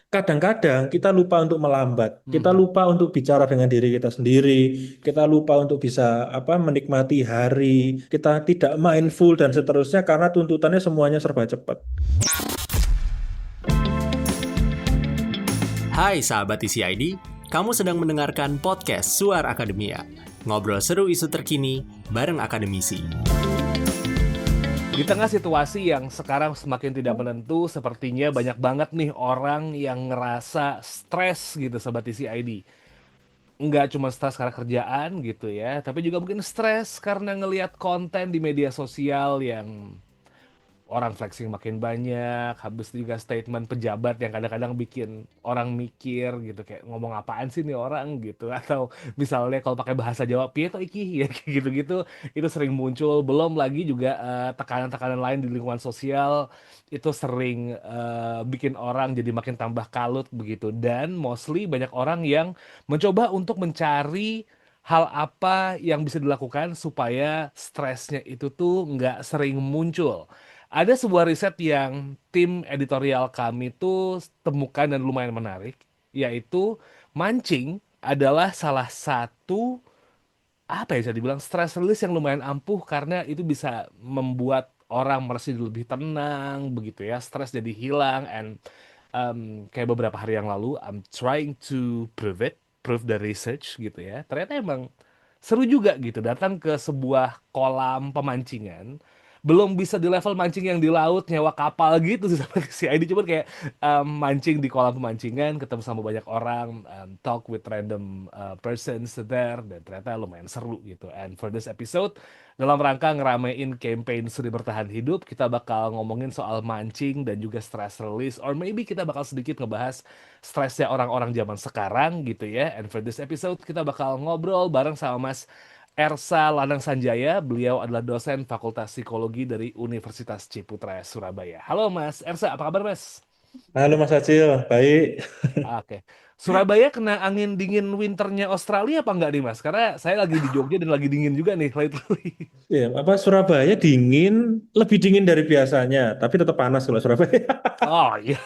kadang-kadang kita lupa untuk melambat, kita Mhm. lupa untuk bicara dengan diri kita sendiri, kita lupa untuk bisa menikmati hari, kita tidak mindful dan seterusnya karena tuntutannya semuanya serba cepat. Hai sahabat TCID, kamu sedang mendengarkan podcast Suar Akademia. Ngobrol seru isu terkini bareng akademisi. Di tengah situasi yang sekarang semakin tidak menentu, sepertinya banyak banget nih orang yang ngerasa stres gitu Sobat TCID. Nggak cuma stres karena kerjaan gitu ya, tapi juga mungkin stres karena ngelihat konten di media sosial yang orang flexing makin banyak, habis itu juga statement pejabat yang kadang-kadang bikin orang mikir gitu, kayak ngomong apaan sih nih orang gitu, atau misalnya kalau pakai bahasa Jawa, piye to iki, ya kayak gitu-gitu, itu sering muncul. Belum lagi juga tekanan-tekanan lain di lingkungan sosial, itu sering bikin orang jadi makin tambah kalut begitu. Dan mostly banyak orang yang mencoba untuk mencari hal apa yang bisa dilakukan supaya stresnya itu tuh nggak sering muncul. Ada sebuah riset yang tim editorial kami tuh temukan dan lumayan menarik, yaitu mancing adalah salah satu apa ya bisa dibilang stress release yang lumayan ampuh karena itu bisa membuat orang merasa lebih tenang begitu ya, stres jadi hilang. And kayak beberapa hari yang lalu I'm trying to prove the research gitu ya. Ternyata emang seru juga gitu datang ke sebuah kolam pemancingan, belum bisa di level mancing yang di laut nyewa kapal gitu sih sama si ID, cuman kayak mancing di kolam pemancingan, ketemu sama banyak orang, talk with random persons there, dan ternyata lumayan seru gitu. And for this episode, dalam rangka ngeramein campaign Suri Bertahan Hidup, kita bakal ngomongin soal mancing dan juga stress release, or maybe kita bakal sedikit ngebahas stresnya orang-orang zaman sekarang gitu ya. And for this episode kita bakal ngobrol bareng sama Mas Ersa Lanang Sanjaya. Beliau adalah dosen Fakultas Psikologi dari Universitas Ciputra Surabaya. Halo Mas Ersa, apa kabar Mas? Halo Mas Acil, baik. Oke. Surabaya kena angin dingin winternya Australia apa enggak nih Mas? Karena saya lagi di Jogja dan lagi dingin juga nih lately. Ya, Surabaya dingin, lebih dingin dari biasanya, tapi tetap panas kalau Surabaya. Oh iya.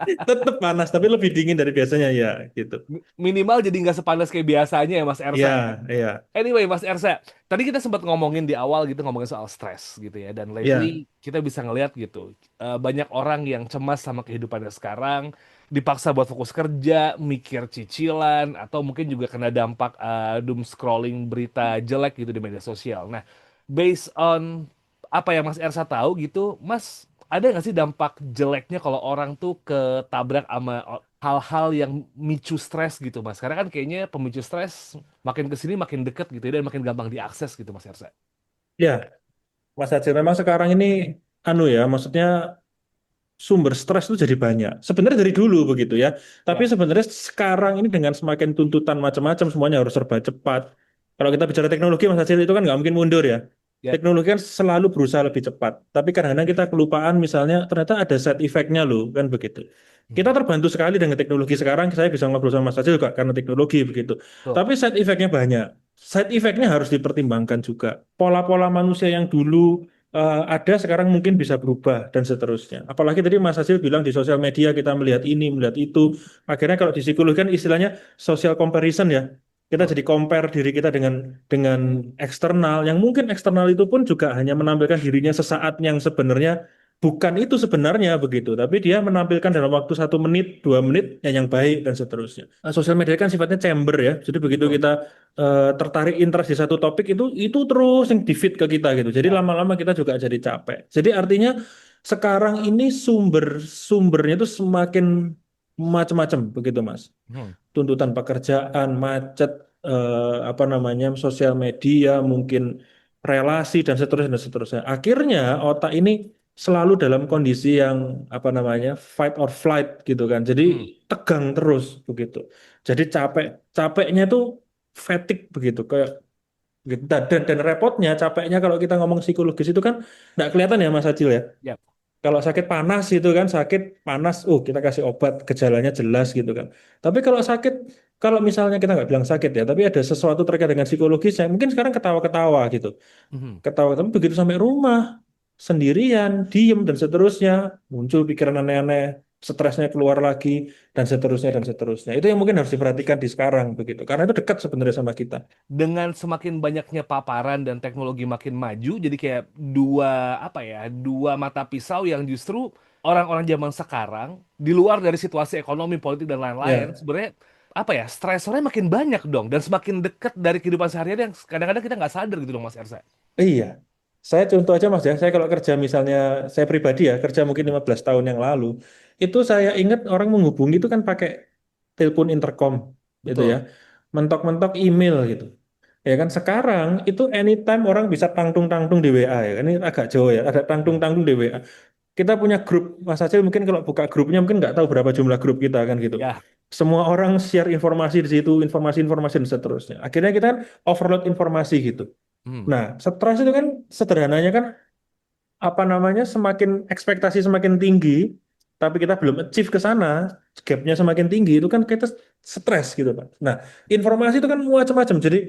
Tetap panas, tapi lebih dingin dari biasanya ya, gitu. Minimal jadi nggak sepanas kayak biasanya ya Mas Ersa ya. Iya, iya, Anyway, Mas Ersa, tadi kita sempat ngomongin di awal gitu, ngomongin soal stres gitu ya. Dan lately iya. kita bisa ngelihat gitu, banyak orang yang cemas sama kehidupannya sekarang, dipaksa buat fokus kerja, mikir cicilan, atau mungkin juga kena dampak doom scrolling berita jelek gitu di media sosial. Nah, based on apa yang Mas Ersa tahu gitu, Mas ada nggak sih dampak jeleknya kalau orang tuh ketabrak sama hal-hal yang micu stres gitu Mas? Karena kan kayaknya pemicu stres makin ke sini makin deket gitu ya, dan makin gampang diakses gitu Mas Ersa. Ya, Mas Acil, memang sekarang ini, maksudnya sumber stres itu jadi banyak. Sebenarnya dari dulu begitu ya. Tapi Ya, sebenarnya sekarang ini dengan semakin tuntutan macam-macam, semuanya harus serba cepat. Kalau kita bicara teknologi, Mas Acil, itu kan nggak mungkin mundur ya. ya. Teknologi kan selalu berusaha lebih cepat. Tapi kadang-kadang kita kelupaan misalnya ternyata ada side effect-nya loh, kan begitu. Kita Mhm. terbantu sekali dengan teknologi sekarang, saya bisa ngobrol sama Mas Acil juga karena teknologi begitu. Tuh. Tapi side effect-nya banyak. Side effect-nya harus dipertimbangkan juga. Pola-pola manusia yang dulu ada sekarang mungkin bisa berubah dan seterusnya. Apalagi tadi Mas Hasil bilang di sosial media kita melihat ini, melihat itu. Akhirnya kalau di psikologi kan istilahnya social comparison ya. Kita Tuh. jadi compare diri kita dengan eksternal, yang mungkin eksternal itu pun juga hanya menampilkan dirinya sesaat yang sebenarnya bukan itu sebenarnya begitu. Tapi dia menampilkan dalam waktu 1 menit, 2 menit yang baik dan seterusnya. Sosial media kan sifatnya chamber ya. Jadi begitu Tuh. kita tertarik interest di satu topik itu terus yang di feed ke kita gitu. Jadi Ya. lama-lama kita juga jadi capek. Jadi artinya sekarang ini sumbernya itu semakin macam-macam begitu Mas. Hmm. Tuntutan pekerjaan, macet, sosial media, mungkin relasi dan seterusnya dan seterusnya. Akhirnya otak ini selalu dalam kondisi yang fight or flight gitu kan. Jadi Hmm. tegang terus begitu. Jadi capeknya itu fatigue begitu kayak gitu. Dan repotnya capeknya kalau kita ngomong psikologis itu kan nggak kelihatan ya Mas Acil ya. Ya. Kalau sakit panas itu kan sakit panas, kita kasih obat gejalanya jelas gitu kan. Tapi kalau misalnya kita nggak bilang sakit ya, tapi ada sesuatu terkait dengan psikologis yang mungkin sekarang ketawa-ketawa gitu, Mhm. ketawa tapi begitu sampai rumah sendirian, diem dan seterusnya, muncul pikiran aneh-aneh. stresnya keluar lagi, dan seterusnya dan seterusnya. Itu yang mungkin harus diperhatikan di sekarang begitu, karena itu dekat sebenarnya sama kita. Dengan semakin banyaknya paparan dan teknologi makin maju, jadi kayak dua apa ya, dua mata pisau yang justru orang-orang zaman sekarang di luar dari situasi ekonomi, politik dan lain-lain, Ya, sebenarnya apa ya, stresornya makin banyak dong dan semakin dekat dari kehidupan sehari-hari yang kadang-kadang kita nggak sadar gitu dong Mas Ersa. iya. Saya contoh aja Mas ya, saya kalau kerja misalnya, saya pribadi ya, kerja mungkin 15 tahun yang lalu, itu saya ingat orang menghubungi itu kan pakai telepon intercom gitu ya, Betul. mentok-mentok email gitu. Ya kan sekarang itu anytime orang bisa tangtung-tangtung di WA ya kan, ini agak jauh ya, ada Ya. tangtung-tangtung di WA. Kita punya grup, Mas Acil mungkin kalau buka grupnya mungkin nggak tahu berapa jumlah grup kita kan gitu. Ya. Semua orang share informasi di situ, informasi-informasi dan seterusnya. Akhirnya kita kan overload informasi gitu. Hmm. Nah, stres itu kan sederhananya kan apa namanya, semakin ekspektasi semakin tinggi, tapi kita belum achieve ke sana, gapnya semakin tinggi, itu kan kita stres gitu Pak. Nah, informasi itu kan macam-macam. Jadi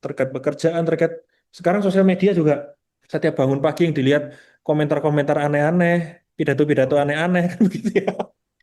terkait pekerjaan, terkait sekarang sosial media juga, setiap bangun pagi yang dilihat komentar-komentar aneh-aneh, pidato-pidato Betul. aneh-aneh kan begitu ya.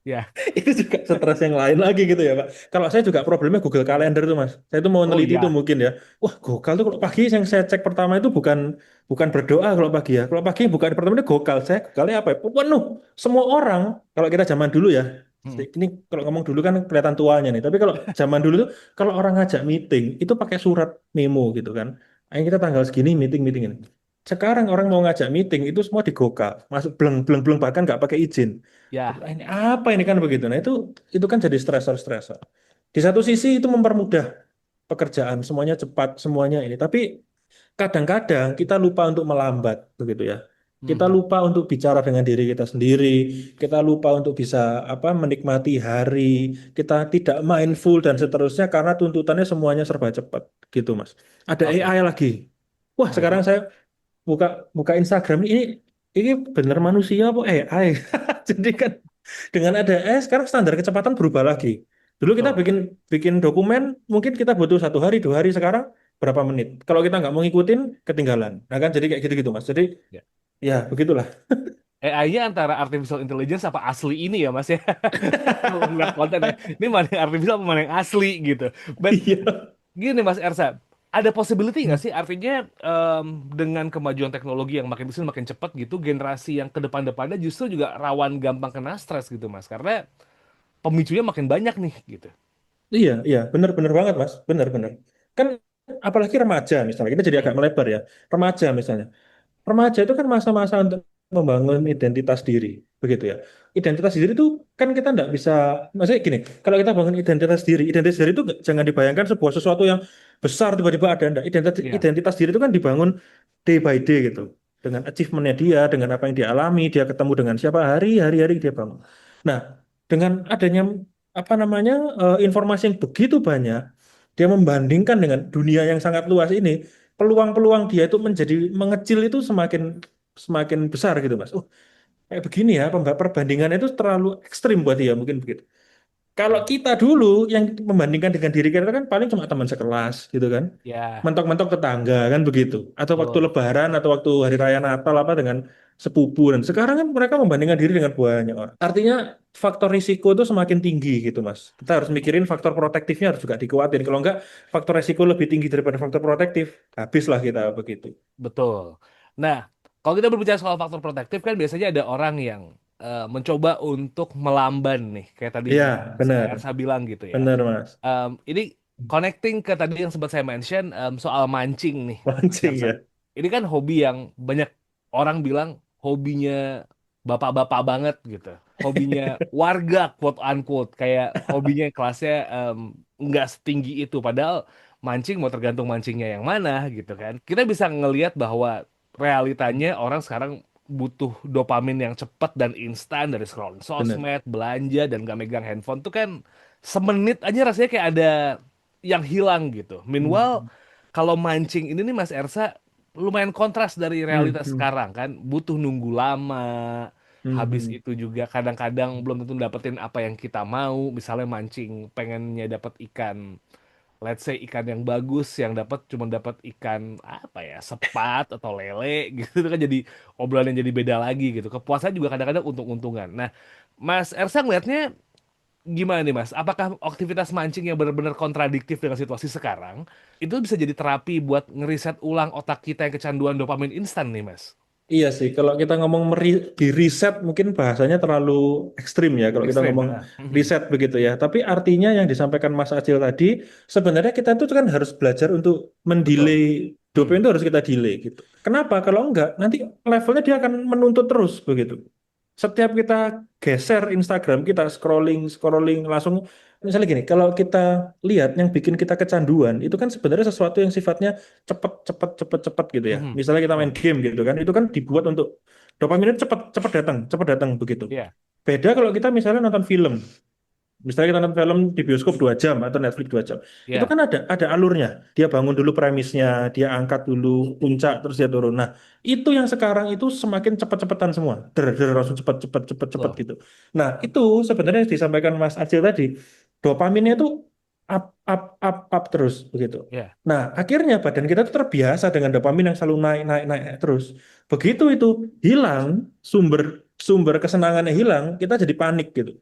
Ya. Itu juga stres yang lain lagi gitu ya Pak. Kalau saya juga problemnya Google Calendar tuh Mas. Saya tuh mau Oh neliti itu iya. mungkin ya. Wah, Gokal tuh kalau pagi yang saya cek pertama itu bukan bukan berdoa kalau pagi ya. Kalau pagi bukan pertama itu Gokal. Saya Gokalnya apa ya? Penuh. Semua orang kalau kita zaman dulu ya. Hmm. Ini kalau ngomong dulu kan kelihatan tuanya nih. Tapi kalau zaman dulu tuh kalau orang ngajak meeting itu pakai surat memo gitu kan. Ayo kita tanggal segini meeting meeting ini. Sekarang orang mau ngajak meeting itu semua digokal, masuk bleng bleng bleng bahkan nggak pakai izin. Ya. Ah, ini apa ini kan begitu. Nah itu kan jadi stresor-stresor. Di satu sisi itu mempermudah pekerjaan, semuanya cepat, semuanya ini. Tapi kadang-kadang kita lupa untuk melambat, begitu ya. Kita Hmm. lupa untuk bicara dengan diri kita sendiri. Kita lupa untuk bisa apa menikmati hari. Kita tidak mindful dan seterusnya karena tuntutannya semuanya serba cepat, gitu Mas. Ada Oke. AI lagi. Wah, sekarang Mhm. saya buka buka Instagram ini bener manusia apa AI? Jadi kan dengan ada sekarang standar kecepatan berubah lagi. Dulu kita Betul. bikin bikin dokumen mungkin kita butuh 1 hari 2 hari, sekarang berapa menit. Kalau kita nggak mau ngikutin ketinggalan. Nah kan jadi kayak gitu-gitu Mas. Jadi Ya. ya begitulah. AI-nya antara artificial intelligence apa asli ini ya Mas ya? Kalau ngeliat konten ya, ini mana yang artificial apa mana yang asli gitu. But Iya. gini Mas Ersa, ada possibility nggak sih? Artinya dengan kemajuan teknologi yang makin kesini makin cepat gitu, generasi yang ke depan-depannya justru juga rawan gampang kena stres gitu Mas. Karena pemicunya makin banyak nih gitu. Iya, iya, benar-benar banget, Mas. Benar-benar. Kan apalagi remaja misalnya, kita jadi Hmm. agak melebar ya. Remaja misalnya. Remaja itu kan masa-masa untuk membangun identitas diri, begitu ya. Identitas diri itu kan kita nggak bisa, maksudnya gini, kalau kita bangun identitas diri itu jangan dibayangkan sebuah sesuatu yang besar tiba-tiba ada. Enggak. Identitas, Iya. identitas diri itu kan dibangun day by day gitu. Dengan achievementnya dia, dengan apa yang dia alami, dia ketemu dengan siapa hari-hari dia bangun. Nah, dengan adanya apa namanya informasi yang begitu banyak, dia membandingkan dengan dunia yang sangat luas ini, peluang-peluang dia itu menjadi mengecil itu semakin semakin besar gitu Mas. Oh, kayak begini ya, perbandingannya itu terlalu ekstrim buat dia mungkin begitu. Kalau kita dulu yang membandingkan dengan diri kita kan paling cuma teman sekelas gitu kan. Ya, Mentok-mentok tetangga kan begitu. Atau waktu betul. Lebaran atau waktu hari raya Natal apa dengan sepupu, dan sekarang kan mereka membandingkan diri dengan banyak orang. Artinya faktor risiko itu semakin tinggi gitu Mas. Kita harus mikirin faktor protektifnya harus juga dikuatin. Kalau enggak faktor risiko lebih tinggi daripada faktor protektif, habislah kita begitu. Betul. Nah, kalau kita berbicara soal faktor protektif kan biasanya ada orang yang mencoba untuk melamban nih, kayak tadi Iya, Mas benar. Ersa bilang gitu ya. Benar Mas. Ini connecting ke tadi yang sempat saya mention soal mancing nih, Mas Mancing Ersa. ya. Ini kan hobi yang banyak orang bilang hobinya bapak-bapak banget gitu. Hobinya warga quote unquote, kayak hobinya kelasnya nggak setinggi itu. Padahal mancing mau tergantung mancingnya yang mana gitu kan. Kita bisa ngelihat bahwa realitanya orang sekarang butuh dopamin yang cepat dan instan dari scrolling Benar. sosmed, belanja dan gak megang handphone tuh kan semenit aja rasanya kayak ada yang hilang gitu. Meanwhile, Hmm. kalau mancing ini nih Mas Ersa lumayan kontras dari Hmm. realitas Hmm. sekarang kan, butuh nunggu lama. Hmm. Habis Hmm. itu juga kadang-kadang belum tentu dapetin apa yang kita mau. Misalnya mancing, pengennya dapet ikan let's say ikan yang bagus yang cuma dapat ikan apa ya, sepat atau lele gitu itu kan jadi obrolan yang jadi beda lagi gitu. Kepuasan juga kadang-kadang untung-untungan. Nah, Mas Ersa ngelihatnya gimana nih Mas? Apakah aktivitas mancing yang benar-benar kontradiktif dengan situasi sekarang itu bisa jadi terapi buat ngeriset ulang otak kita yang kecanduan dopamin instan nih Mas? Iya sih, kalau kita ngomong di riset mungkin bahasanya terlalu ekstrim ya kalau kita Ekstrim. ngomong riset begitu ya. Tapi artinya yang disampaikan Mas Acil tadi, sebenarnya kita itu kan harus belajar untuk mendelay Betul. dopamine Hmm. itu harus kita delay gitu. Kenapa? Kalau enggak, nanti levelnya dia akan menuntut terus begitu. Setiap kita geser Instagram kita scrolling scrolling langsung misalnya gini, kalau kita lihat yang bikin kita kecanduan itu kan sebenarnya sesuatu yang sifatnya cepet cepet cepet cepet gitu ya. Mhm. Misalnya kita main Betul. game gitu kan, itu kan dibuat untuk dopamin itu cepet datang begitu. Iya, Beda kalau kita misalnya nonton film. Misalnya kita nonton film di bioskop 2 jam atau Netflix 2 jam, itu iya, kan ada alurnya. Dia bangun dulu premisnya, dia angkat dulu puncak, terus dia turun. Nah, itu yang sekarang itu semakin cepet-cepetan semua, der langsung cepet-cepet betul. gitu. Nah, itu sebenarnya yang disampaikan Mas Acil tadi, dopaminnya itu up terus begitu. Iya. Nah, akhirnya badan kita tuh terbiasa dengan dopamin yang selalu naik, naik, naik terus. Begitu itu hilang, sumber sumber kesenangannya hilang, kita jadi panik gitu.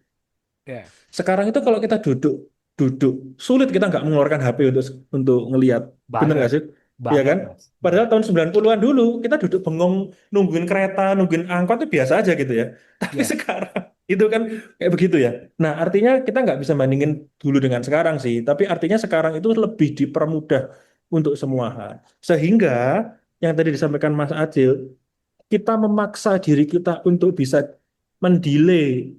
Iya. Sekarang itu kalau kita duduk duduk sulit kita nggak mengeluarkan HP untuk ngelihat. Bener nggak Banget, sih? Iya banget kan? Mas. Padahal tahun 90-an dulu kita duduk bengong nungguin kereta, nungguin angkot itu biasa aja gitu ya. Tapi Iya. sekarang itu kan kayak begitu ya. Nah, artinya kita nggak bisa bandingin dulu dengan sekarang sih. Tapi artinya sekarang itu lebih dipermudah untuk semua hal. Sehingga yang tadi disampaikan Mas Acil, kita memaksa diri kita untuk bisa mendelay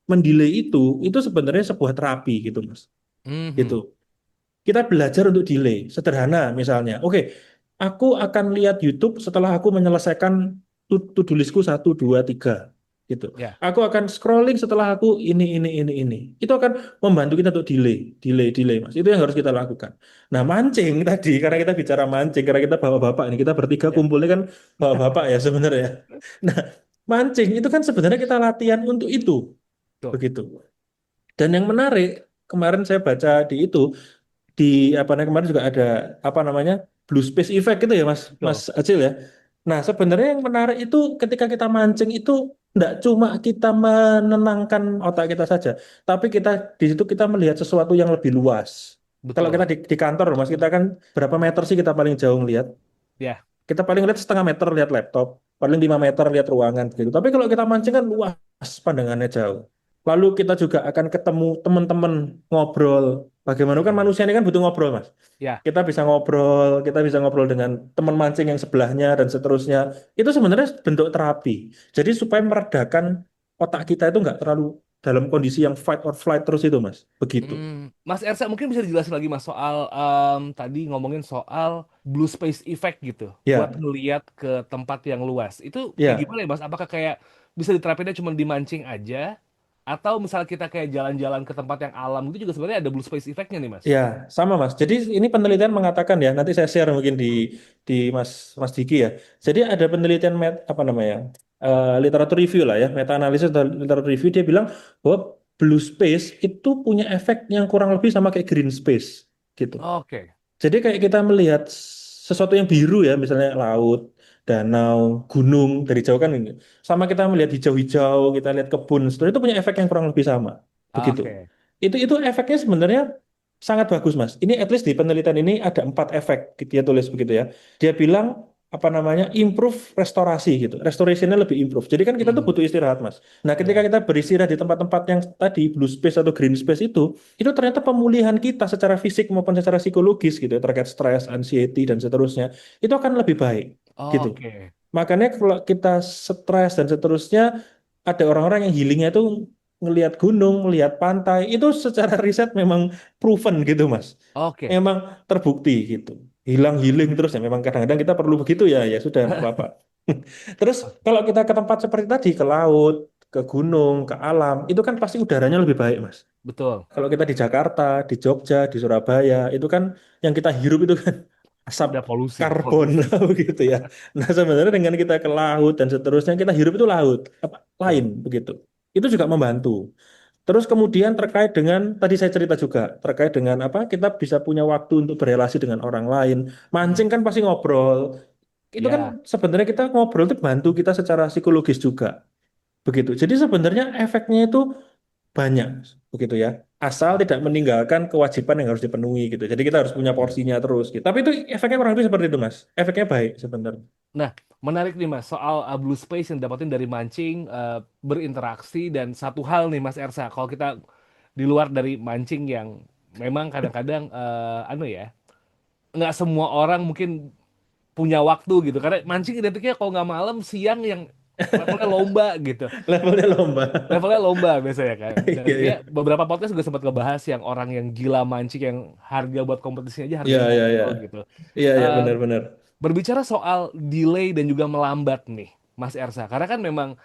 mendelay itu sebenarnya sebuah terapi gitu Mas. Gitu. Mhm. Kita belajar untuk delay. Sederhana misalnya. Oke, aku akan lihat YouTube setelah aku menyelesaikan to-do listku 1, 2, 3 gitu. Ya. Aku akan scrolling setelah aku ini. Itu akan membantu kita untuk delay Mas. Itu yang harus kita lakukan. Nah, mancing tadi karena kita bicara mancing, karena kita bapak-bapak ini kita bertiga Ya. kumpulnya kan bapak-bapak ya sebenarnya. Nah, mancing itu kan sebenarnya kita latihan untuk itu Betul. begitu. Dan yang menarik, kemarin saya baca di apa namanya kemarin juga ada apa namanya blue space effect gitu ya Mas Mas Betul. Acil ya. Nah, sebenarnya yang menarik itu ketika kita mancing itu tidak cuma kita menenangkan otak kita saja, tapi kita di situ kita melihat sesuatu yang lebih luas. Kalau kita Betul. di kantor Mas, kita kan berapa meter sih kita paling jauh ngelihat? Ya. Kita paling lihat 1/2 meter lihat laptop, paling 5 meter lihat ruangan begitu. Tapi kalau kita mancing kan luas pandangannya jauh. Lalu kita juga akan ketemu teman-teman ngobrol. Bagaimana kan Mhm. manusia ini kan butuh ngobrol, Mas. Ya. Kita bisa ngobrol dengan teman mancing yang sebelahnya dan seterusnya. Itu sebenarnya bentuk terapi. Jadi supaya meredakan otak kita itu nggak terlalu dalam kondisi yang fight or flight terus itu, Mas. Begitu. Mas Ersa mungkin bisa dijelasin lagi Mas soal tadi ngomongin soal blue space effect gitu buat Ya, ngeliat ke tempat yang luas. Itu kayak ya. gimana ya Mas? Apakah kayak bisa diterapinnya cuma dimancing aja atau misal kita kayak jalan-jalan ke tempat yang alam itu juga sebenarnya ada blue space effect-nya nih Mas? Ya, sama Mas. Jadi ini penelitian mengatakan ya, nanti saya share mungkin di Mas Mas Diki ya. Jadi ada penelitian apa namanya? Literatur review lah ya, meta analisis atau literatur review dia bilang bahwa blue space itu punya efek yang kurang lebih sama kayak green space gitu. Oke. Jadi kayak kita melihat sesuatu yang biru ya, misalnya laut, danau, gunung dari jauh kan ini. Sama kita melihat hijau-hijau, kita lihat kebun, sebenarnya itu punya efek yang kurang lebih sama. Begitu. Oke. Itu efeknya sebenarnya sangat bagus, Mas. Ini at least di penelitian ini ada 4 efek, dia tulis begitu ya. Dia bilang apa namanya improve restorasi gitu. Restorationnya lebih improve. Jadi kan kita tuh Hmm. butuh istirahat, Mas. Nah, ketika Ya. kita beristirahat di tempat-tempat yang tadi blue space atau green space itu ternyata pemulihan kita secara fisik maupun secara psikologis gitu ya, terkait stres, anxiety dan seterusnya itu akan lebih baik gitu. Oke. Makanya kalau kita stres dan seterusnya ada orang-orang yang healingnya itu ngelihat gunung, ngelihat pantai itu secara riset memang proven gitu Mas. Oke. Memang terbukti gitu. Hilang healing terus ya memang kadang-kadang kita perlu begitu ya ya sudah nggak apa-apa. Terus kalau kita ke tempat seperti tadi ke laut, ke gunung, ke alam itu kan pasti udaranya lebih baik Mas. Betul. Kalau kita di Jakarta, di Jogja, di Surabaya, itu kan yang kita hirup itu kan asap Udah polusi, karbon polusi. begitu ya. Nah, sebenarnya dengan kita ke laut dan seterusnya, kita hirup itu laut, apa, lain Betul. begitu. Itu juga membantu. Terus kemudian terkait dengan tadi saya cerita juga terkait dengan apa kita bisa punya waktu untuk berrelasi dengan orang lain. Mm. Mancing kan pasti ngobrol. Itu kan Ya, sebenarnya kita ngobrol itu bantu kita secara psikologis juga. Begitu. Jadi sebenarnya efeknya itu banyak begitu ya. Asal tidak meninggalkan kewajiban yang harus dipenuhi gitu. Jadi kita harus punya ya. porsinya terus gitu. Tapi itu efeknya kurang lebih seperti itu, Mas. Efeknya baik sebenarnya. Nah, menarik nih Mas, soal blue space yang dapatin dari mancing, berinteraksi, dan satu hal nih Mas Ersa, kalau kita di luar dari mancing yang memang kadang-kadang, anu ya, nggak semua orang mungkin punya waktu gitu, karena mancing identiknya kalau nggak malam, siang yang levelnya lomba gitu. Levelnya lomba. Levelnya lomba biasanya kan. Dan Iya, iya. kayak beberapa podcast juga sempat ngebahas yang orang yang gila mancing yang harga buat kompetisinya aja Iya, harganya iya, iya. ngobrol gitu. Iya, iya, Eh, benar-benar. Berbicara soal delay dan juga melambat nih, Mas Ersa. Karena kan memang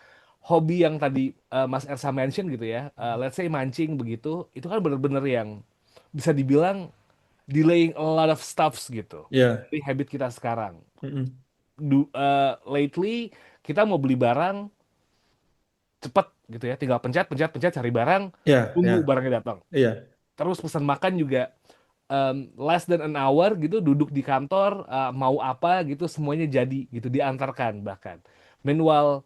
hobi yang tadi Mas Ersa mention gitu ya, let's say mancing begitu, itu kan bener-bener yang bisa dibilang delaying a lot of stuffs gitu. Iya. Dari habit kita sekarang. Mm-mm. Lately kita mau beli barang cepet gitu ya, tinggal pencet, pencet, pencet, cari barang, Iya, tunggu iya, barangnya datang. iya. Terus pesan makan juga less than an hour gitu, duduk di kantor, mau apa gitu, semuanya jadi gitu, diantarkan bahkan. Meanwhile,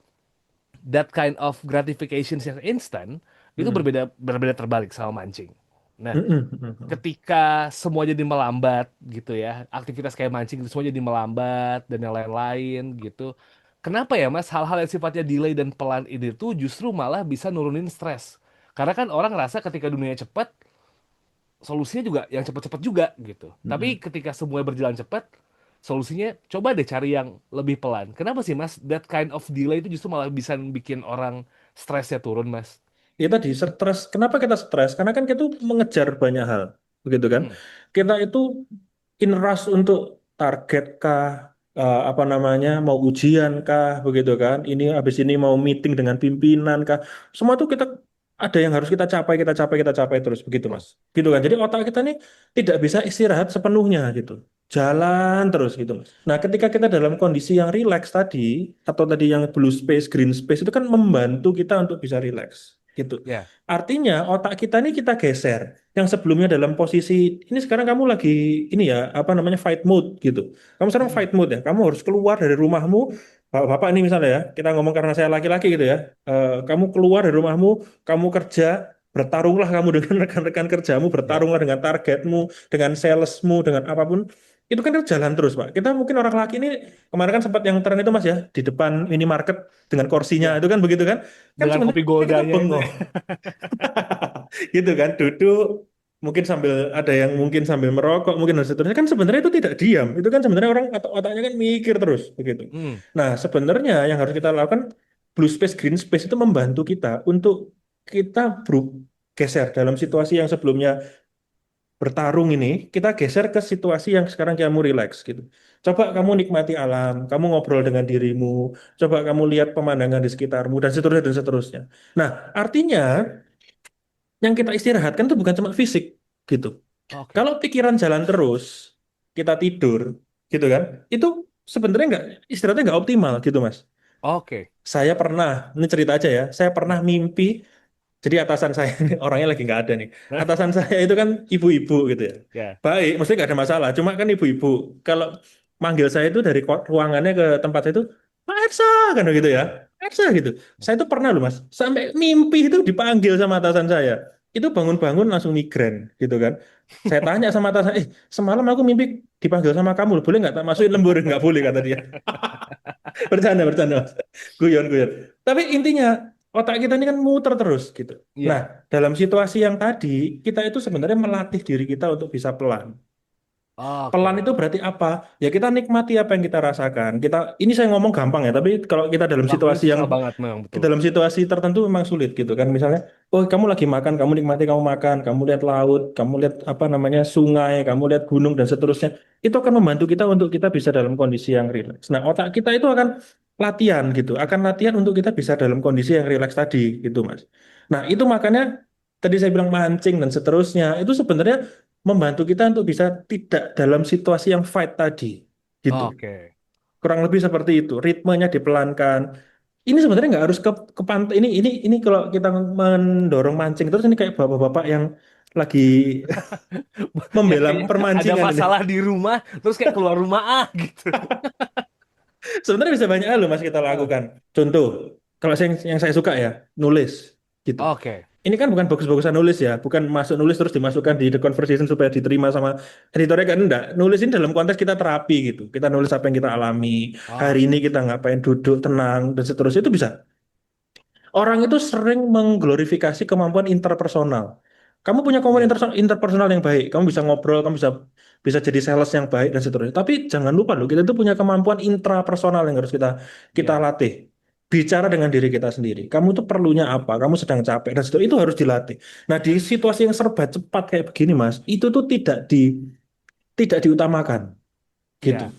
that kind of gratification yang instant, itu Mm-mm. berbeda berbeda terbalik sama mancing. Nah, Mm-mm. Mm-mm. ketika semua jadi melambat gitu ya, aktivitas kayak mancing itu semua jadi melambat dan yang lain-lain gitu. Kenapa ya Mas, hal-hal yang sifatnya delay dan pelan ini tuh justru malah bisa nurunin stres. Karena kan orang ngerasa ketika dunia cepat, solusinya juga yang cepat-cepat juga gitu. Tapi Mm-mm. ketika semuanya berjalan cepat, solusinya coba deh cari yang lebih pelan. Kenapa sih Mas, that kind of delay itu justru malah bisa bikin orang stresnya turun Mas? Ya tadi stres. Kenapa kita stres? Karena kan kita tuh mengejar banyak hal, begitu kan? Hmm. Kita itu in rush untuk target kah, apa namanya, mau ujian kah, begitu kan? Ini habis ini mau meeting dengan pimpinan kah? Semua tuh kita ada yang harus kita capai, kita capai, kita capai terus, begitu Betul. Mas. Gitu kan? Jadi otak kita ini tidak bisa istirahat sepenuhnya gitu. Jalan terus gitu Mas. Nah, ketika kita dalam kondisi yang rileks tadi, atau tadi yang blue space, green space itu kan membantu kita untuk bisa rileks gitu. Ya. Artinya otak kita ini kita geser. Yang sebelumnya dalam posisi ini sekarang kamu lagi ini ya apa namanya fight mode gitu. Kamu sekarang Hmm. fight mode ya. Kamu harus keluar dari rumahmu. Bapak ini misalnya ya, kita ngomong karena saya laki-laki gitu ya. Kamu keluar dari rumahmu, kamu kerja, bertarunglah kamu dengan rekan-rekan kerjamu, Ya. bertarunglah dengan targetmu, dengan salesmu, dengan apapun. Itu kan itu jalan terus, Pak. Kita mungkin orang laki ini kemarin kan sempat yang tren itu Mas ya, di depan minimarket dengan kursinya Ya. itu kan begitu kan? Kan Dengan sebenarnya kopi kita goldanya itu bengong ya. gitu kan duduk mungkin sambil ada yang mungkin sambil merokok mungkin dan seterusnya kan sebenarnya itu tidak diam itu kan sebenarnya orang atau otaknya kan mikir terus begitu. Hmm. Nah sebenarnya yang harus kita lakukan blue space green space itu membantu kita untuk kita geser dalam situasi yang sebelumnya bertarung ini kita geser ke situasi yang sekarang kamu relax gitu. Coba kamu nikmati alam, kamu ngobrol dengan dirimu, coba kamu lihat pemandangan di sekitarmu dan seterusnya dan seterusnya. Nah, artinya yang kita istirahatkan itu bukan cuma fisik gitu. Oke. Kalau pikiran jalan terus, kita tidur, gitu kan? Itu sebenarnya nggak istirahatnya nggak optimal gitu, Mas. Oke. Saya pernah, ini cerita aja ya, saya pernah Ya. mimpi, jadi atasan saya, ini orangnya lagi nggak ada nih. Atasan saya itu kan ibu-ibu gitu ya. Ya. Baik, maksudnya nggak ada masalah, cuma kan ibu-ibu. Kalau manggil saya itu dari ruangannya ke tempat saya itu, Pak Ersa, kan gitu ya. Ersa gitu. Saya itu pernah loh Mas, sampai mimpi itu dipanggil sama atasan saya. Itu bangun-bangun langsung migrain gitu kan. Saya tanya sama atasan, semalam aku mimpi dipanggil sama kamu, boleh nggak tak masukin lembur? Nggak boleh kata dia. Bercanda, bercanda, Mas. Guyon, guyon. Tapi intinya otak kita ini kan muter terus gitu. Nah, Iya. dalam situasi yang tadi, kita itu sebenarnya melatih diri kita untuk bisa pelan. Pelan Oke. itu berarti apa? Ya kita nikmati apa yang kita rasakan. Kita ini saya ngomong gampang ya, tapi kalau kita dalam Lakuin situasi yang susah banget memang, betul. dalam situasi tertentu memang sulit gitu kan. Misalnya, oh kamu lagi makan, kamu nikmati kamu makan, kamu lihat laut, kamu lihat apa namanya sungai, kamu lihat gunung dan seterusnya. Itu akan membantu kita untuk kita bisa dalam kondisi yang rileks. Nah, otak kita itu akan latihan gitu, akan latihan untuk kita bisa dalam kondisi yang rileks tadi gitu, Mas. Nah, itu makanya tadi saya bilang mancing dan seterusnya, itu sebenarnya membantu kita untuk bisa tidak dalam situasi yang fight tadi gitu. Oke. Kurang lebih seperti itu. Ritmenya dipelankan, Ini sebenarnya nggak harus ke pantai. Ini kalau kita mendorong mancing terus ini kayak bapak-bapak yang lagi Ya membela kayaknya ada permancingan ini. masalah di rumah, terus kayak keluar rumah gitu. Sebenarnya bisa banyak hal loh Mas kita Heeh. lakukan. Contoh, kalau yang saya suka ya, nulis gitu. Oke, Ini kan bukan bagus-bagusan nulis ya, bukan masuk nulis terus dimasukkan di the conversation supaya diterima sama editornya kan enggak. Nulis ini dalam konteks kita terapi gitu. Kita nulis apa yang kita alami, hari ini oke, kita ngapain, duduk tenang dan seterusnya itu bisa. Orang itu sering mengglorifikasi kemampuan interpersonal. Kamu punya kemampuan ya, interpersonal yang baik, kamu bisa ngobrol, kamu bisa bisa jadi sales yang baik dan seterusnya. Tapi jangan lupa loh, kita itu punya kemampuan intrapersonal yang harus kita kita ya, latih. Bicara dengan diri kita sendiri. Kamu tuh perlunya apa? Kamu sedang capek dan seterusnya. Itu harus dilatih. Nah, di situasi yang serba cepat kayak begini, Mas, itu tuh tidak diutamakan gitu. ya.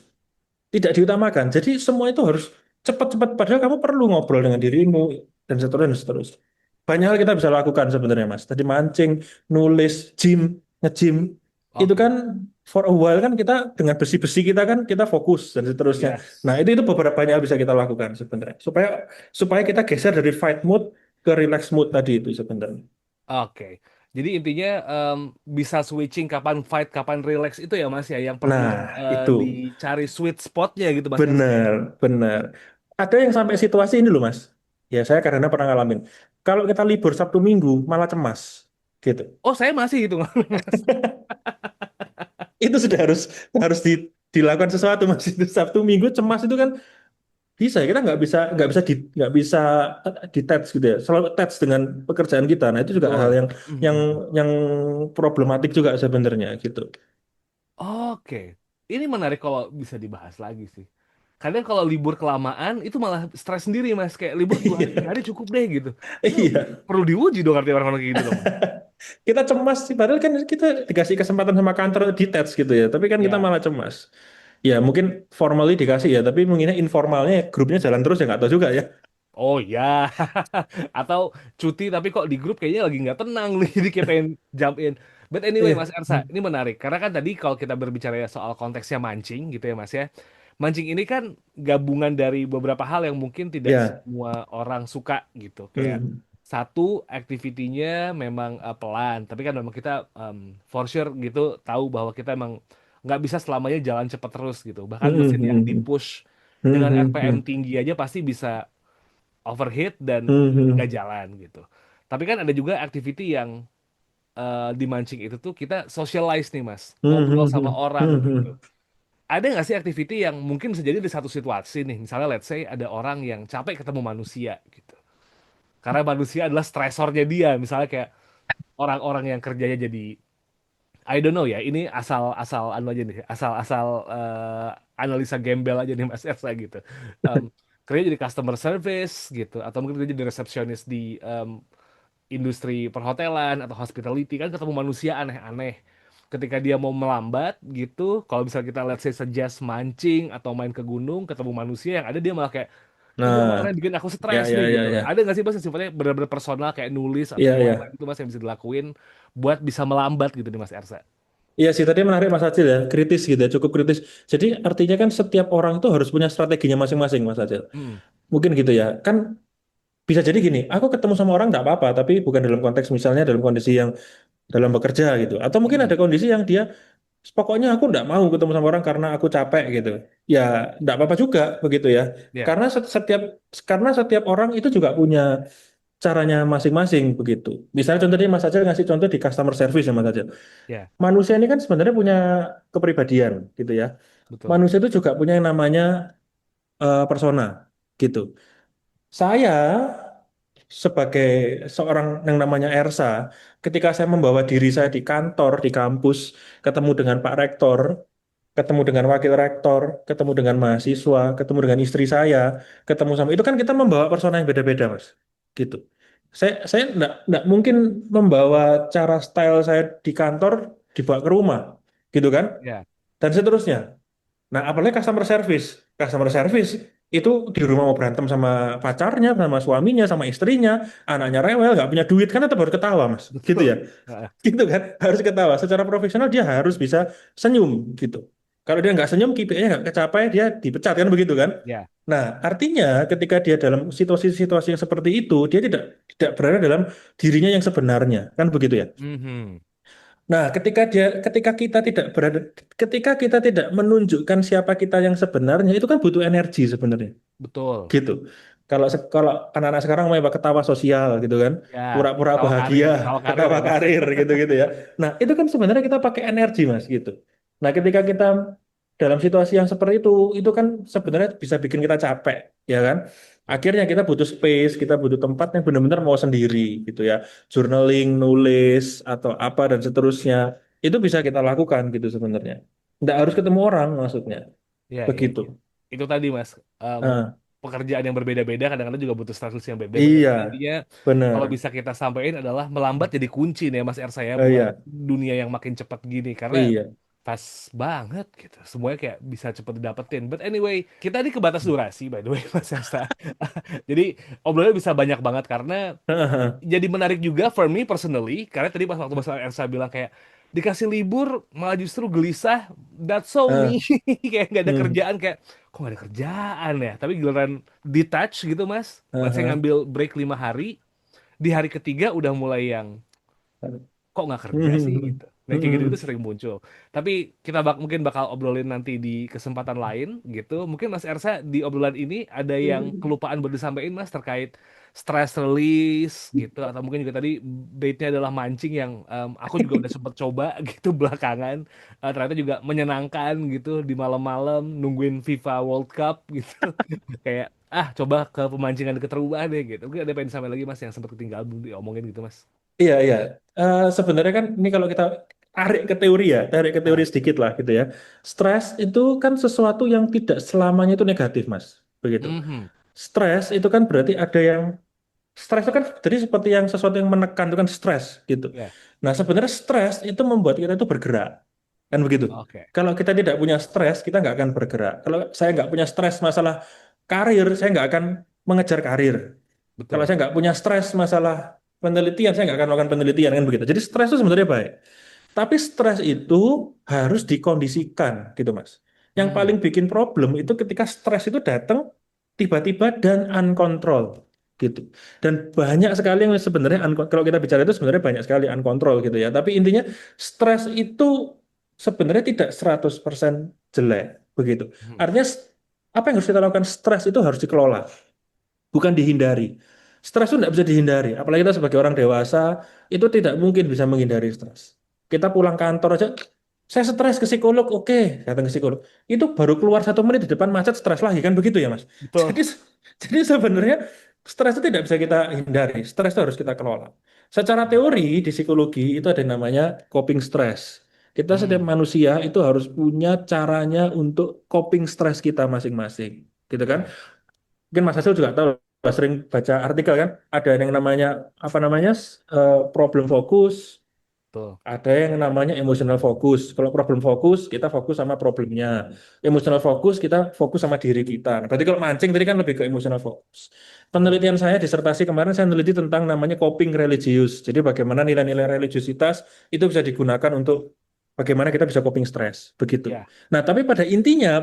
Tidak diutamakan. Jadi semua itu harus cepat-cepat. Padahal kamu perlu ngobrol dengan dirimu dan seterusnya dan seterusnya. Banyak hal kita bisa lakukan sebenarnya Mas. Tadi mancing, nulis, nge-gym. Itu Oke, kan for a while kan kita dengan besi-besi kita kan kita fokus dan seterusnya. Nah yes. itu beberapa banyak hal bisa kita lakukan sebenarnya. Supaya supaya kita geser dari fight mode ke relax mode tadi itu sebenarnya. Oke. Jadi intinya bisa switching kapan fight, kapan relax itu ya Mas ya, yang perlu Nah itu dicari sweet spotnya gitu Mas Ersa ya. benar, benar. Ada yang sampai situasi ini loh Mas. Ya saya karena pernah ngalamin. Kalau kita libur Sabtu Minggu malah cemas gitu. Oh saya masih gitu Mas. Itu sudah harus dilakukan sesuatu Mas. Itu Sabtu Minggu cemas itu kan bisa ya kita nggak bisa detach gitu ya. Selalu attach dengan pekerjaan kita. Nah itu juga hal Betul. yang yang problematik juga sebenarnya gitu. Oke. Ini menarik kalau bisa dibahas lagi sih. Kadang kalau libur kelamaan itu malah stres sendiri Mas. Kayak libur 2 hari, 3 hari cukup deh gitu. Itu Iya. perlu diuji dong arti orang-orang kayak gitu dong Mas. Kita cemas sih, padahal kan kita dikasih kesempatan sama kantor detach gitu ya, tapi kan kita Ya. malah cemas. Ya mungkin formally dikasih ya, tapi mungkin informalnya grupnya jalan terus ya nggak tahu juga ya. Oh ya. Atau cuti tapi kok di grup kayaknya lagi nggak tenang nih. Jadi kayak pengen jump in. But anyway Iya. Mas Ersa, ini menarik. Karena kan tadi kalau kita berbicara ya soal konteksnya mancing gitu ya Mas ya. Mancing ini kan gabungan dari beberapa hal yang mungkin tidak Ya. semua orang suka gitu. Kayak Hmm. satu, activity-nya memang pelan. Tapi kan memang kita for sure gitu tahu bahwa kita emang nggak bisa selamanya jalan cepat terus gitu. Bahkan Hmm. mesin yang Hmm. dipush Hmm. dengan Hmm. RPM Hmm. tinggi aja pasti bisa overheat dan Hmm. nggak Hmm. jalan gitu. Tapi kan ada juga activity yang di mancing itu tuh kita socialize nih mas, Hmm. ngobrol Hmm. sama Hmm. orang Hmm. gitu. Hmm. Ada nggak sih activity yang mungkin bisa jadi di satu situasi nih, misalnya let's say ada orang yang capek ketemu manusia gitu. Karena manusia adalah stresornya dia, misalnya kayak orang-orang yang kerjanya jadi I don't know ya, ini asal-asal anu aja nih, asal-asal analisa gembel aja nih Mas Ersa gitu. Em, Kerja jadi customer service gitu, atau mungkin kerja jadi resepsionis di industri perhotelan atau hospitality kan ketemu manusia aneh-aneh. Ketika dia mau melambat gitu, kalau misalnya kita let's say suggest mancing atau main ke gunung, ketemu manusia yang ada dia malah kayak ini orang Nah, yang bikin aku ya stres ya nih ya gitu. ya. Ada nggak sih mas yang sifatnya benar-benar personal kayak nulis atau Iya yang lain-lain ya. itu mas yang bisa dilakuin buat bisa melambat gitu nih mas Ersa? Iya sih tadi menarik Mas Acil ya, kritis gitu ya, cukup kritis. Jadi artinya kan setiap orang itu harus punya strateginya masing-masing Mas Acil. Hmm, Mungkin gitu ya. Kan bisa jadi gini, aku ketemu sama orang nggak apa-apa, tapi bukan dalam konteks misalnya dalam kondisi yang dalam bekerja gitu. Atau mungkin hmm, ada kondisi yang dia, pokoknya aku nggak mau ketemu sama orang karena aku capek gitu. Ya nggak apa-apa juga begitu ya. ya, Karena setiap orang itu juga punya caranya masing-masing begitu. Misalnya contohnya Mas Acil ngasih contoh di customer service ya Mas Acil. ya, Manusia ini kan sebenarnya punya kepribadian gitu ya. betul. Manusia itu juga punya yang namanya persona gitu. Saya sebagai seorang yang namanya Ersa, ketika saya membawa diri saya di kantor, di kampus, ketemu dengan Pak Rektor, ketemu dengan Wakil Rektor, ketemu dengan mahasiswa, ketemu dengan istri saya, ketemu sama itu kan kita membawa persona yang beda-beda, Mas. Gitu. Saya enggak mungkin membawa cara style saya di kantor dibawa ke rumah, gitu kan? Ya, Dan seterusnya. Nah, apalagi customer service. Customer service itu di rumah mau berantem sama pacarnya, sama suaminya, sama istrinya, anaknya rewel, nggak punya duit, kan tetap harus ketawa, Mas. Gitu betul. ya. Heeh. Gitu kan, harus ketawa. Secara profesional dia harus bisa senyum, gitu. Kalau dia nggak senyum, KPI-nya nggak kecapai, dia dipecat kan begitu kan? Ya. Nah, artinya ketika dia dalam situasi-situasi yang seperti itu, dia tidak tidak berada dalam dirinya yang sebenarnya, kan begitu ya? Mhm. Nah, ketika kita tidak berada, ketika kita tidak menunjukkan siapa kita yang sebenarnya, itu kan butuh energi sebenarnya, Betul. gitu. Kalau anak-anak sekarang mau ketawa sosial gitu kan, Ya, pura-pura bahagia, ketawa karir ketawa ya Mas. karir gitu-gitu ya. Nah, itu kan sebenarnya kita pakai energi Mas gitu. Nah, ketika kita dalam situasi yang seperti itu kan sebenarnya bisa bikin kita capek, ya kan? Betul. Akhirnya kita butuh space, kita butuh tempat yang benar-benar mau sendiri gitu ya. Journaling, nulis atau apa dan seterusnya. Itu bisa kita lakukan gitu sebenarnya. Nggak harus ketemu orang maksudnya. Ya, ya, Begitu. ya. Itu tadi Mas, Ah, pekerjaan yang berbeda-beda kadang-kadang juga butuh status yang berbeda-beda. iya, Tapi intinya kalau benar. bisa kita sampaikan adalah melambat jadi kunci nih ya Mas Ersa ya buat Iya, dunia yang makin cepat gini. Karena iya. pas banget gitu. Semuanya kayak bisa cepet didapetin. But anyway, kita ini kebatas durasi by the way Mas Ersa. Jadi obrolannya bisa banyak banget karena jadi menarik juga for me personally karena tadi pas waktu Mas Ersa bilang kayak dikasih libur malah justru gelisah, that's so me. Ah, Kayak nggak ada hmm, kerjaan, kayak kok nggak ada kerjaan ya, tapi giliran detach gitu Mas, let's say aha. ngambil break 5 hari, di hari ketiga udah mulai yang kok nggak kerja sih Hmm, gitu. Nah kayak gitu-gitu hmm, sering muncul. Tapi kita mungkin bakal obrolin nanti di kesempatan lain gitu. Mungkin Mas Ersa di obrolan ini ada yang hmm. kelupaan buat disampaikan Mas terkait stress release gitu. Atau mungkin juga tadi baitnya adalah mancing yang aku juga udah sempet coba gitu belakangan. Ternyata juga menyenangkan gitu di malam-malam nungguin FIFA World Cup gitu. Kayak coba ke pemancingan deket rumah deh gitu. Mungkin ada pengen disampaikan lagi Mas yang sempat ketinggalan belum diomongin gitu Mas. Iya, iya. Sebenarnya kan ini kalau kita tarik ke teori ya, tarik ke teori Ah, sedikit lah gitu ya. Stres itu kan sesuatu yang tidak selamanya itu negatif, Mas. Begitu. mhm. Stres itu kan berarti ada yang stres itu kan jadi seperti yang sesuatu yang menekan itu kan stres gitu. Ya, Nah, sebenarnya stres itu membuat kita itu bergerak. Kan begitu. oke. Kalau kita tidak punya stres, kita nggak akan bergerak. Kalau saya nggak punya stres masalah karir, saya nggak akan mengejar karir. Kalau Betul. saya nggak punya stres masalah penelitian, saya nggak akan melakukan penelitian kan begitu. Jadi stres itu sebenarnya baik. Tapi stres itu harus dikondisikan gitu Mas. Yang Hmm, paling bikin problem itu ketika stres itu datang tiba-tiba dan uncontrol gitu. Dan banyak sekali yang sebenarnya kalau kita bicara itu sebenarnya banyak sekali uncontrol gitu ya. Tapi intinya stres itu sebenarnya tidak 100% jelek begitu. hmm, Artinya apa yang harus kita lakukan, stres itu harus dikelola, bukan dihindari. Stres itu tidak bisa dihindari. Apalagi kita sebagai orang dewasa, itu tidak mungkin bisa menghindari stres. Kita pulang kantor aja, saya stres ke psikolog, oke, datang ke psikolog. Itu baru keluar 1 menit di depan macet, stres lagi, kan begitu ya, Mas? betul. Jadi sebenarnya stres itu tidak bisa kita hindari. Stres itu harus kita kelola. Secara teori di psikologi itu ada yang namanya coping stress. Kita setiap Hmm, manusia itu harus punya caranya untuk coping stress kita masing-masing. Gitu kan? oke, Mungkin Mas Hasil juga tahu, sering baca artikel kan, ada yang namanya apa namanya problem fokus, betul. ada yang namanya emotional fokus. Kalau problem fokus kita fokus sama problemnya, emotional fokus kita fokus sama diri kita. Nah, berarti kalau mancing tadi kan lebih ke emotional fokus. Betul. Penelitian saya disertasi kemarin saya meneliti tentang namanya coping religius. Jadi bagaimana nilai-nilai religiusitas itu bisa digunakan untuk bagaimana kita bisa coping stres, begitu. Ya. Nah, tapi pada intinya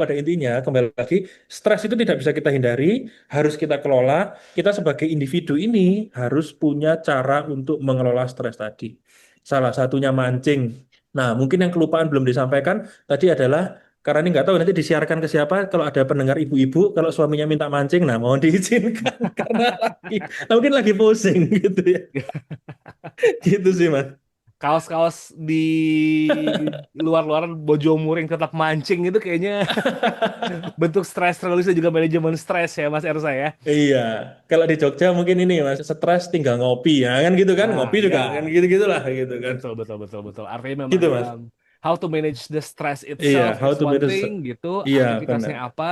kembali lagi, stres itu tidak bisa kita hindari, harus kita kelola. Kita sebagai individu ini harus punya cara untuk mengelola stres tadi. Salah satunya mancing. Nah, mungkin yang kelupaan belum disampaikan tadi adalah karena ini nggak tahu nanti disiarkan ke siapa. Kalau ada pendengar ibu-ibu, kalau suaminya minta mancing, nah mohon diizinkan karena mungkin lagi pusing gitu ya. Gitu sih, Mas. Kaos-kaos di luar-luaran bojo muring tetap mancing itu kayaknya bentuk stress release dan juga manajemen stres ya Mas Ersa ya. Iya, kalau di Jogja mungkin ini Mas, stres tinggal ngopi ya kan gitu kan, Nah, ngopi juga kan ya. gitu-gitulah gitu kan. Betul, betul, betul, betul. Artinya memang Gitu Mas. how to manage the stress Iya, itself how is to one manage. thing gitu, Iya, aktivitasnya benar. apa.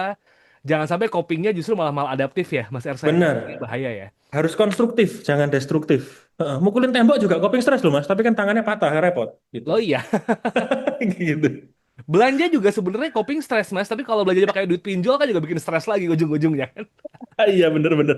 Jangan sampai copingnya justru malah maladaptif ya, Mas Ersa ya. Ini Benar. bahaya ya. Harus konstruktif, jangan destruktif. Mukulin tembok juga coping stres loh Mas, tapi kan tangannya patah, repot gitu. Loh iya, Gitu. belanja juga sebenarnya coping stres Mas, tapi kalau belanjanya pakai duit pinjol kan juga bikin stres lagi ujung-ujungnya kan. Iya, bener-bener.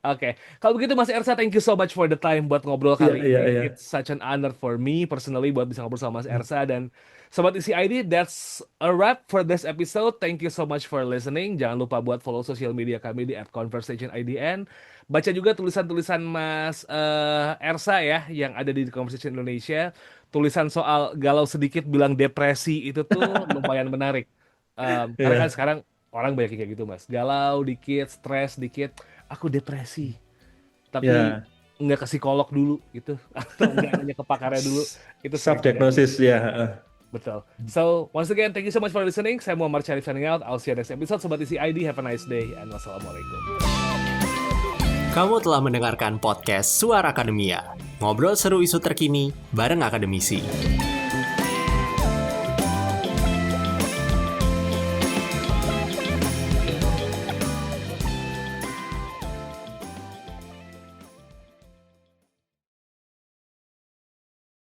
Oke, kalau begitu Mas Ersa, thank you so much for the time buat ngobrol Iya, kali iya, ini. iya. It's such an honor for me personally buat bisa ngobrol sama Mas Ersa dan Sobat Isi ID. That's a wrap for this episode. Thank you so much for listening. Jangan lupa buat follow sosial media kami di @conversationidn. Baca juga tulisan-tulisan Mas Ersa ya yang ada di Conversation Indonesia. Tulisan soal galau sedikit bilang depresi itu tuh lumayan menarik. Karena kan Iya, sekarang orang banyak yang kayak gitu Mas. Galau dikit, stres dikit, aku depresi tapi ya. nggak ke psikolog dulu gitu atau nggak nanya ke pakarnya dulu, itu Self sering terjadi. diagnosis ya. Betul. So once again, thank you so much for listening. Saya Muhammad Syarif signing out. I'll see you next episode. Sobat Isi ID, have a nice day and wassalamualaikum. Kamu telah mendengarkan podcast Suara Akademia. Ngobrol seru isu terkini bareng akademisi.